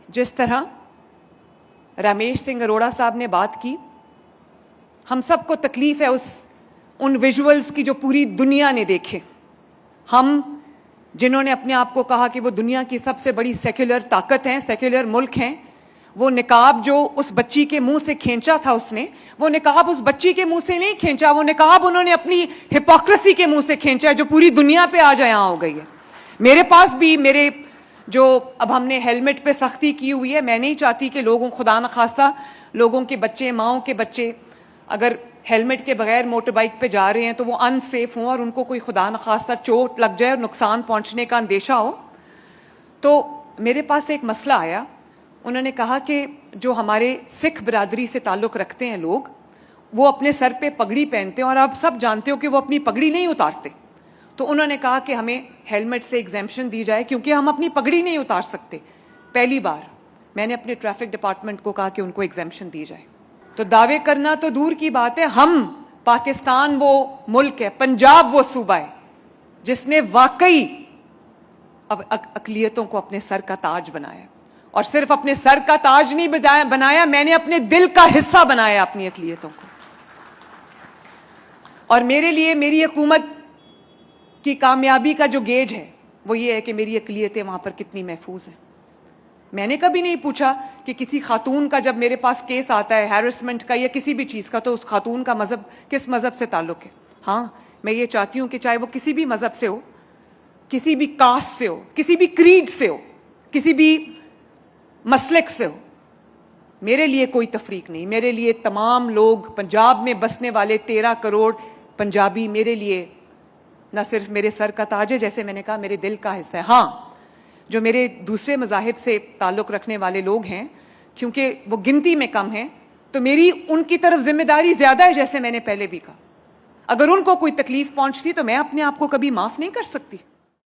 जिस तरह रमेश सिंह अरोड़ा साहब ने बात की, हम सबको तकलीफ है उन विजुअल्स की जो पूरी दुनिया ने देखे। हम जिन्होंने अपने आप को कहा कि वो दुनिया की सबसे बड़ी सेक्युलर ताकत हैं, सेक्युलर मुल्क हैं, वो निकाब जो उस बच्ची के मुंह से खींचा था उसने, वो निकाब उस बच्ची के मुंह से नहीं खींचा, वो निकाब उन्होंने अपनी हिपोक्रेसी के मुंह से खींचा है जो पूरी दुनिया पे आज यहाँ हो गई है। मेरे पास भी मेरे जो अब हमने हेलमेट पे सख्ती की हुई है, मैं नहीं चाहती कि लोगों, खुदा न खास्ता लोगों के बच्चे, माओं के बच्चे अगर हेलमेट के बगैर मोटर बाइक पे जा रहे हैं तो वो अनसेफ हों और उनको कोई खुदा न खास्ता चोट लग जाए और नुकसान पहुंचने का अंदेशा हो। तो मेरे पास एक मसला आया, उन्होंने कहा कि जो हमारे सिख बिरादरी से ताल्लुक़ रखते हैं लोग, वो अपने सर पे पगड़ी पहनते हैं और आप सब जानते हो कि वो अपनी पगड़ी नहीं उतारते। तो उन्होंने कहा कि हमें हेलमेट से एग्जेम्पशन दी जाए क्योंकि हम अपनी पगड़ी नहीं उतार सकते। पहली बार मैंने अपने ट्रैफिक डिपार्टमेंट को कहा कि उनको एग्जेम्पशन दी जाए। तो दावे करना तो दूर की बात है, हम पाकिस्तान वो मुल्क है, पंजाब वो सूबा है जिसने वाकई अब अक़लियतों को अपने सर का ताज बनाया, और सिर्फ अपने सर का ताज नहीं बनाया, मैंने अपने दिल का हिस्सा बनाया अपनी अक़लियतों को। और मेरे लिए मेरी हुकूमत की कामयाबी का जो गेज है वो ये है कि मेरी अक़लियतें वहां पर कितनी महफूज हैं। मैंने कभी नहीं पूछा कि किसी खातून का जब मेरे पास केस आता है हैरेसमेंट का या किसी भी चीज़ का, तो उस खातून का मज़हब किस मज़हब से ताल्लुक़ है। हाँ, मैं ये चाहती हूँ कि चाहे वो किसी भी मज़हब से हो, किसी भी कास्ट से हो, किसी भी क्रीड से हो, किसी भी मसलक से हो, मेरे लिए कोई तफरीक नहीं। मेरे लिए तमाम लोग, पंजाब में बसने वाले 13 करोड़ पंजाबी मेरे लिए न सिर्फ मेरे सर का ताज है, जैसे मैंने कहा मेरे दिल का हिस्सा है। हाँ, जो मेरे दूसरे मज़ाहिब से ताल्लुक़ रखने वाले लोग हैं, क्योंकि वो गिनती में कम हैं, तो मेरी उनकी तरफ जिम्मेदारी ज़्यादा है, जैसे मैंने पहले भी कहा। अगर उनको कोई तकलीफ़ पहुंचती तो मैं अपने आप को कभी माफ़ नहीं कर सकती।